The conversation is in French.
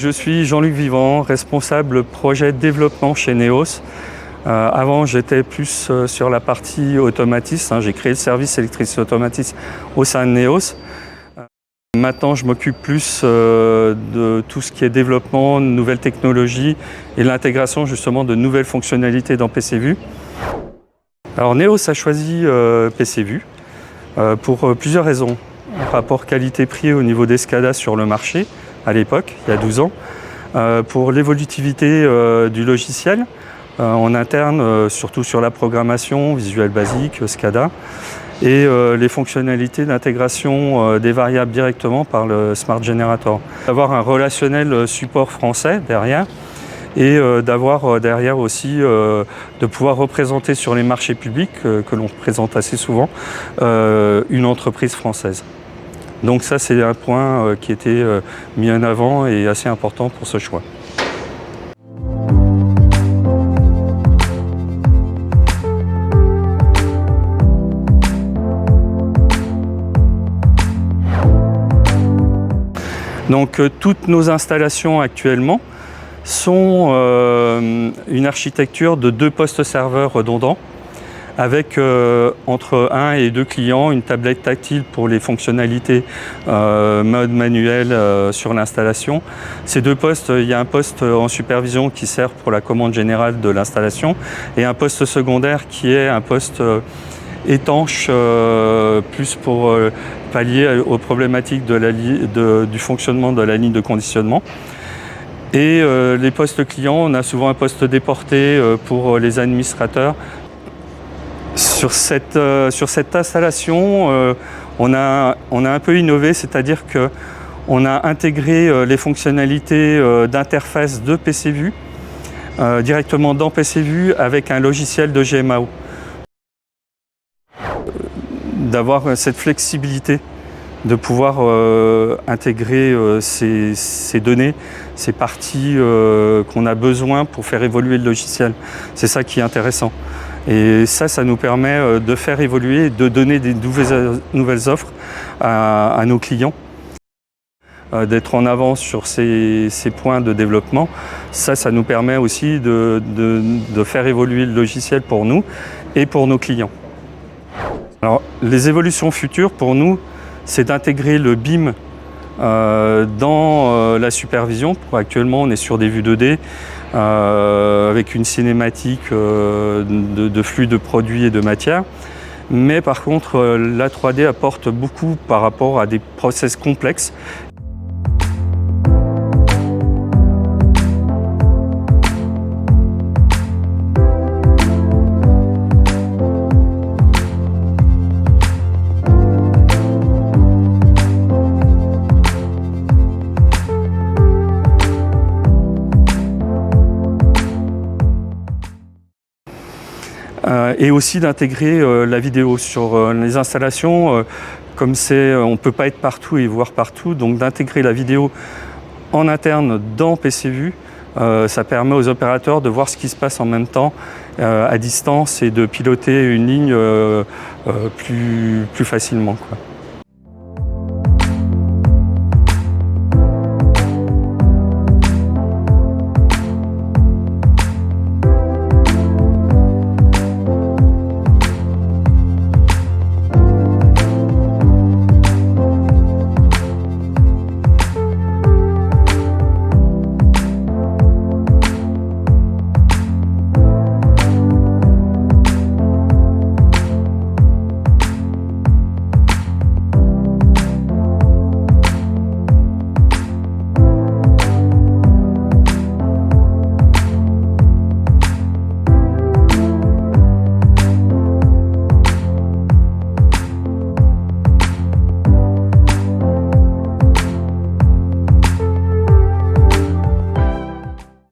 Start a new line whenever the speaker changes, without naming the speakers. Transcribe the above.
je suis Jean-Luc Vivant, responsable projet développement chez Neos. Avant, j'étais plus sur la partie automatisme. J'ai créé le service électricité automatisme au sein de Neos. Maintenant, je m'occupe plus de tout ce qui est développement, de nouvelles technologies et l'intégration justement de nouvelles fonctionnalités dans PCVue. Alors Neos a choisi PCVue pour plusieurs raisons. Rapport qualité-prix au niveau des SCADA sur le marché à l'époque, il y a 12 ans. Pour l'évolutivité du logiciel en interne, surtout sur la programmation, Visual Basic, SCADA, et les fonctionnalités d'intégration des variables directement par le Smart Generator. D'avoir un relationnel support français derrière et d'avoir derrière aussi de pouvoir représenter sur les marchés publics, que l'on présente assez souvent, une entreprise française. Donc ça, c'est un point qui était mis en avant et assez important pour ce choix. Donc toutes nos installations actuellement sont une architecture de 2 postes serveurs redondants avec entre 1 et 2 clients, une tablette tactile pour les fonctionnalités mode manuel sur l'installation. Ces 2 postes, il y a un poste en supervision qui sert pour la commande générale de l'installation et un poste secondaire qui est un poste étanche, plus pour pallier aux problématiques du fonctionnement de la ligne de conditionnement. Et les postes clients, on a souvent un poste déporté pour les administrateurs. Sur cette installation, on a un peu innové, c'est-à-dire qu'on a intégré les fonctionnalités d'interface de PCVue directement dans PCVue avec un logiciel de GMAO. D'avoir cette flexibilité, de pouvoir intégrer ces données, ces parties qu'on a besoin pour faire évoluer le logiciel. C'est ça qui est intéressant. Et ça nous permet de faire évoluer, de donner des nouvelles offres à nos clients. D'être en avant sur ces points de développement, ça nous permet aussi de faire évoluer le logiciel pour nous et pour nos clients. Alors, les évolutions futures pour nous, c'est d'intégrer le BIM dans la supervision. Actuellement, on est sur des vues 2D avec une cinématique de flux de produits et de matières. Mais par contre, la 3D apporte beaucoup par rapport à des process complexes. Et aussi d'intégrer la vidéo sur les installations, comme on ne peut pas être partout et voir partout, donc d'intégrer la vidéo en interne dans PCVue, ça permet aux opérateurs de voir ce qui se passe en même temps à distance et de piloter une ligne plus facilement, quoi.